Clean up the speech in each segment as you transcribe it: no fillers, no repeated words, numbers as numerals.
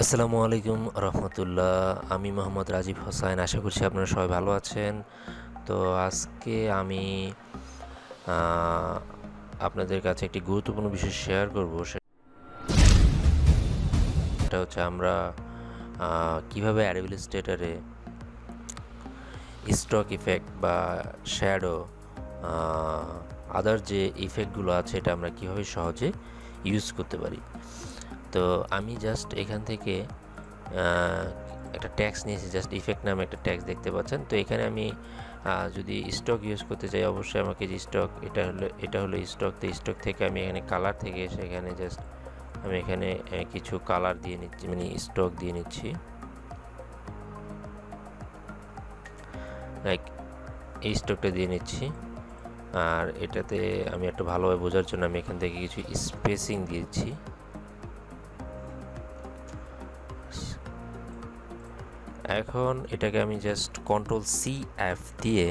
আসসালামু আলাইকুম রহমতুল্লাহ। আমি মোহাম্মদ রাজীব হোসাইন। আশা করছি আপনারা সবাই ভালো আছেন। তো আজকে আমি আপনাদের কাছে একটি গুরুত্বপূর্ণ বিষয় শেয়ার করব। সেটা হচ্ছে আমরা কিভাবে অ্যাডোবি ইলাস্ট্রেটরে স্টক ইফেক্ট বা শ্যাডো আদার যে ইফেক্টগুলো আছে এটা আমরা কিভাবে সহজে ইউজ করতে পারি। তো আমি জাস্ট এখান থেকে একটা ট্যাক্স নিয়েছি, জাস্ট ইফেক্ট নামে একটা ট্যাক্স দেখতে পাচ্ছেন। তো এখানে আমি যদি স্টক ইউজ করতে চাই, অবশ্যই আমাকে যে স্টক এটা হলো স্টক। তো স্টক থেকে আমি এখানে কালার থেকে এসে এখানে জাস্ট আমি এখানে কিছু কালার দিয়ে নিচ্ছি, মানে স্টক দিয়ে নিচ্ছি। লাইক এই স্টকটা দিয়ে নিচ্ছি। আর এটাতে আমি একটু ভালোভাবে বোঝার জন্য আমি এখান থেকে কিছু স্পেসিং দিয়েছি। এখন এটাকে আমি জাস্ট Ctrl+C+F দিয়ে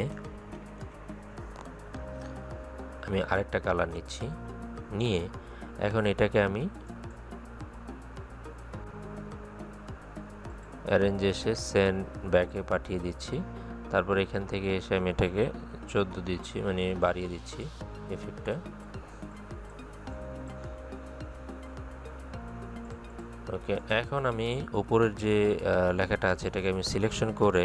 আমি আরেকটা কালার নিচ্ছি, নিয়ে এখন এটাকে আমি অ্যারেঞ্জে এসে সেন্ড ব্যাকে পাঠিয়ে দিচ্ছি। তারপর এখান থেকে এসে আমি এটাকে 14 দিচ্ছি, মানে বাড়িয়ে দিচ্ছি ইফেক্টটা। ওকে, এখন আমি উপরের যে লেখাটা আছে এটাকে আমি সিলেকশন করে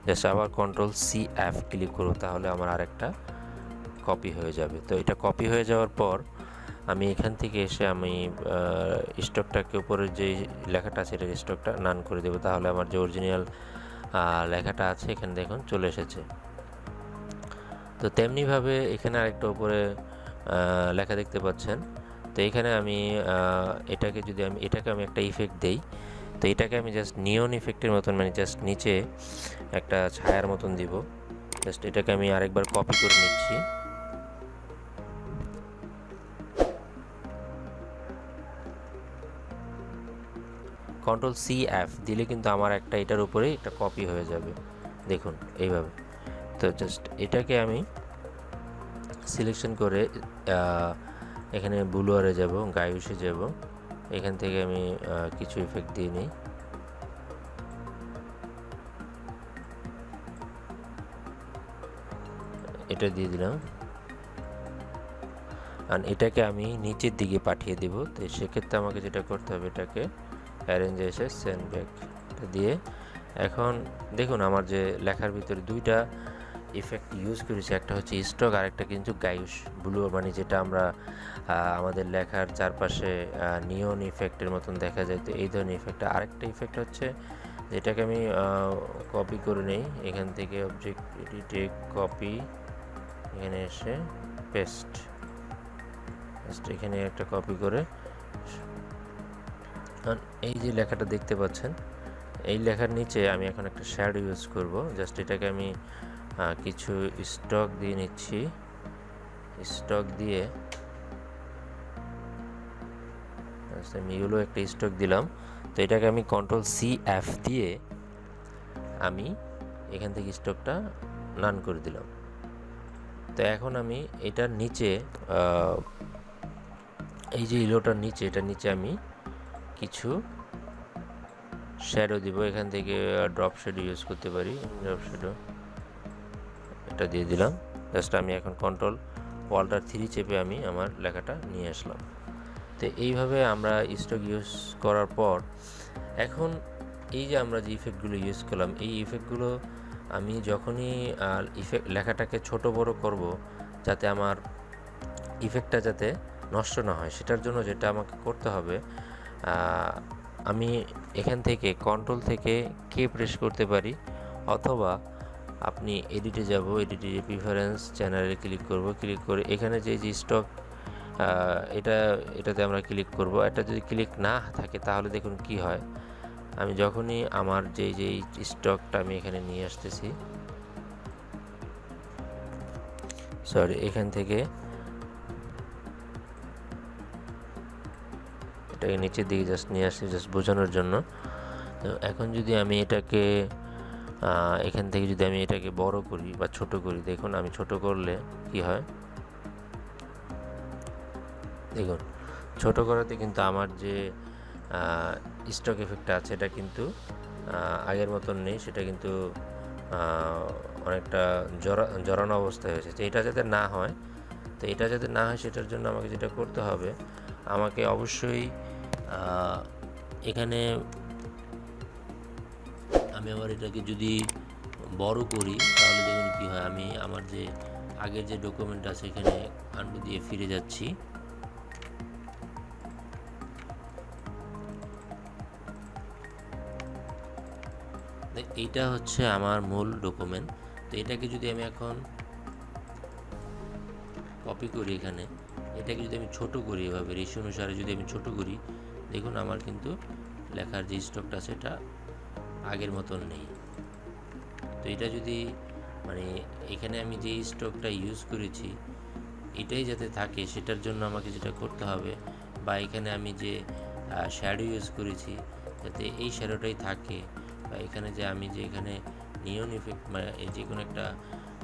জাস্ট আবার Ctrl+C+F ক্লিক করব, তাহলে আমার আরেকটা কপি হয়ে যাবে। তো এটা কপি হয়ে যাওয়ার পর আমি এখান থেকে এসে আমি স্টকটাকে উপরের যে লেখাটা আছে এটার স্টকটা নান করে দেবো, তাহলে আমার যে অরিজিনাল লেখাটা আছে এখানে দেখুন চলে এসেছে। তো তেমনিভাবে এখানে আরেকটা উপরে লেখা দেখতে পাচ্ছেন। তো এখানে আমি এটাকে আমি একটা ইফেক্ট দেই। তো এটাকে আমি জাস্ট নিয়ন ইফেক্টের মতন, মানে জাস্ট নিচে একটা ছায়ার মতন দিব। জাস্ট এটাকে আমি আরেকবার কপি করে নিচ্ছি। Ctrl+C+F দিলে কিন্তু আমার একটা এটার উপরে একটা কপি হয়ে যাবে, দেখুন এইভাবে। তো জাস্ট এটাকে আমি সিলেকশন করে এখানে ব্লুয়ারে যাব, গায়ুসে যাব, এখান থেকে আমি কিছু ইফেক্ট দিয়ে নিই। এটা দিয়ে দিলাম, আর এটাকে আমি নিচের দিকে পাঠিয়ে দেব। তো সেক্ষেত্রে আমাকে যেটা করতে হবে, এটাকে অ্যারেঞ্জে এসে সেন্ড ব্যাক দিয়ে এখন দেখুন আমার যে লেখার ভিতরে দুইটা ইফেক্ট ইউজ করেছি, একটা হচ্ছে স্টক আর একটা কিন্তু গায়ুস ব্লু, মানে যেটা আমরা আমাদের লেখার চারপাশে নিয়ন ইফেক্টের মতন দেখা যায়। তো এই ধরনের ইফেক্টটা আরেকটা ইফেক্ট হচ্ছে, যেটাকে আমি কপি করে নেই এখান থেকে, অবজেক্ট এডিটে কপি, এখানে এসে পেস্ট, এখানে একটা কপি করে এই যে লেখাটা দেখতে পাচ্ছেন, এই লেখার নিচে আমি এখন একটা শ্যাডো ইউজ করব। জাস্ট এটাকে আমি কিছু স্টক দিয়ে নিচ্ছি। স্টক দিয়ে আমি ইয়েলো একটা স্টক দিলাম। তো এটাকে আমি Ctrl+C+F দিয়ে আমি এখান থেকে স্টকটা নান করে দিলাম। তো এখন আমি এটার নিচে এই যে ইয়েলোটার নিচে, এটার নিচে আমি কিছু শ্যাডো দিব। এখান থেকে ড্রপ শ্যাডো ইউজ করতে পারি, ড্রপ শ্যাডো এটা দিয়ে দিলাম। জাস্ট আমি এখন Ctrl+Alt+3 চেপে আমি আমার লেখাটা নিয়ে আসলাম। তো এইভাবে আমরা স্টক ইউজ করার পর এখন এই যে আমরা যে ইফেক্টগুলো ইউজ করলাম, এই ইফেক্টগুলো আমি যখনই লেখাটাকে ছোট বড় করব, যাতে আমার ইফেক্টটা যাতে নষ্ট না হয়, সেটার জন্য যেটা আমাকে করতে হবে, আমি এখান থেকে কন্ট্রোল থেকে কে প্রেস করতে পারি, অথবা আপনি এডিটে যাব, এডিটে প্রিফারেন্স চ্যানেলে ক্লিক করব, ক্লিক করে এখানে যে স্টক এটাতে আমরা ক্লিক করব। এটা যদি ক্লিক না থাকে তাহলে দেখুন কি হয়, আমি যখনই আমার যে স্টকটা আমি এখানে নিয়ে আসতেছি, সরি এখান থেকে এটাকে নিচের দিকে জাস্ট নিয়ে আসছি জাস্ট বোঝানোর জন্য। তো এখন যদি আমি এটাকে এখান থেকে যদি আমি এটাকে বড় করি বা ছোট করি, দেখুন আমি ছোট করলে কি হয়, দেখুন ছোট করাতে কিন্তু আমার যে স্টক ইফেক্টটা আছে এটা কিন্তু আগের মতন নেই, সেটা কিন্তু অনেকটা জড়ানো অবস্থায় হয়েছে। তো এটা যাতে না হয়, সেটার জন্য আমাকে যেটা করতে হবে, আমাকে অবশ্যই এখানে আমি আবার এটাকে যদি বড় করি তাহলে দেখুন কী হয়, আমি আমার যে আগের যে ডকুমেন্ট আছে এখানে আন্ডু দিয়ে ফিরে যাচ্ছি। এইটা হচ্ছে আমার মূল ডকুমেন্ট। তো এটাকে যদি আমি এখন কপি করি, এটাকে যদি আমি ছোট করি, এভাবে রেশিও অনুসারে যদি আমি ছোট করি, দেখুন আমার কিন্তু লেখার যে স্টকটা আছে এটা আগের মতন নেই। তো এটা যদি মানে এখানে আমি যে স্টকটা ইউজ করেছি এটাই যাতে থাকে, সেটার জন্য আমাকে যেটা করতে হবে, বা এখানে আমি যে শ্যাডো ইউজ করেছি যাতে এই শ্যাডোটাই থাকে, বা এখানে যে আমি যে এখানে নিয়ন ইফেক্ট মানে যে কোনো একটা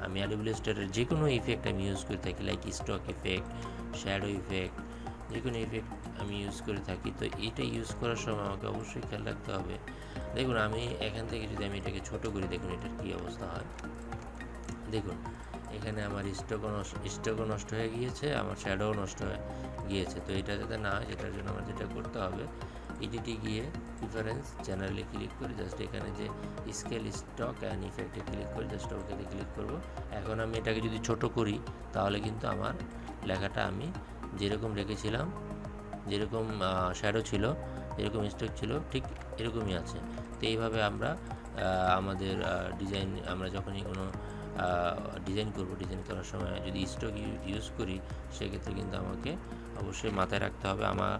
আমি অ্যাডোবি ইলাস্ট্রেটরের যে কোনো ইফেক্ট আমি ইউজ করে থাকি, like stock effect, shadow effect, যে কোনো ইফেক্ট আমি ইউজ করে থাকি। তো এটা ইউজ করার সময় আমাকে অবশ্যই খেয়াল রাখতে হবে। দেখুন আমি এখান থেকে যদি আমি এটাকে ছোট করি, দেখুন এটার কী অবস্থা হয়। দেখুন এখানে আমার স্টকও নষ্ট হয়ে গিয়েছে, আমার শ্যাডোও নষ্ট হয়ে গিয়েছে। তো এটা যাতে না হয় সেটার জন্য আমার যেটা করতে হবে, এডিটে গিয়ে প্রিফারেন্স জেনারেলি ক্লিক করে জাস্ট এখানে যে স্কেল স্টক অ্যান্ড ইফেক্টে ক্লিক করে জাস্ট ওকেতে ক্লিক করব। এখন আমি এটাকে যদি ছোট করি তাহলে কিন্তু আমার লেখাটা আমি যেরকম রেখেছিলাম, যেরকম শ্যাডো ছিল, যেরকম স্টক ছিল, ঠিক এরকমই আছে। তো এইভাবে আমরা আমাদের ডিজাইন, আমরা যখনই কোনো ডিজাইন ডিজাইন করার সময় যদি স্টক ইউজ করি, সেক্ষেত্রে কিন্তু আমাকে অবশ্যই মাথায় রাখতে হবে আমার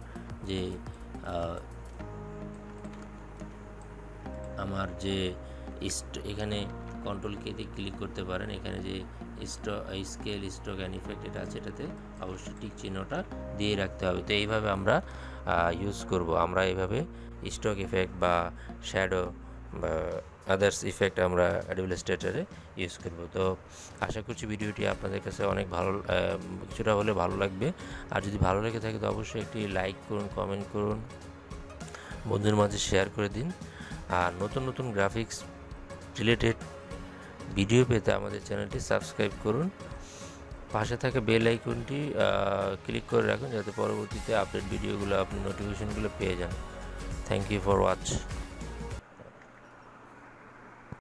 যে এখানে কন্ট্রোল কে দিয়ে ক্লিক করতে পারেন, এখানে যে স্কেল স্টক অ্যান্ড ইফেক্ট এটা আছে, এটাতে অবশ্যই টিক চিহ্নটা দিয়ে রাখতে হবে। তো এইভাবে আমরা ইউজ করব, আমরা এইভাবে স্টক ইফেক্ট বা শ্যাডো বা আদার্স ইফেক্ট আমরা অ্যাডোবি ইলাস্ট্রেটরে ইউজ করব। তো আশা করছি ভিডিওটি আপনাদের কাছে অনেক ভালো, কিছুটা হলে ভালো লাগবে। আর যদি ভালো লেগে থাকে তো অবশ্যই একটি লাইক করুন, কমেন্ট করুন, বন্ধুদের মাঝে শেয়ার করে দিন। আর নতুন নতুন গ্রাফিক্স রিলেটেড ভিডিও পেতে আমাদের চ্যানেলটি সাবস্ক্রাইব করুন, পাশে থাকা বেল আইকনটি ক্লিক করে রাখুন যাতে পরবর্তীতে আপডেট ভিডিওগুলো আপনি নোটিফিকেশনগুলো পেয়ে যান। Thank you for watch.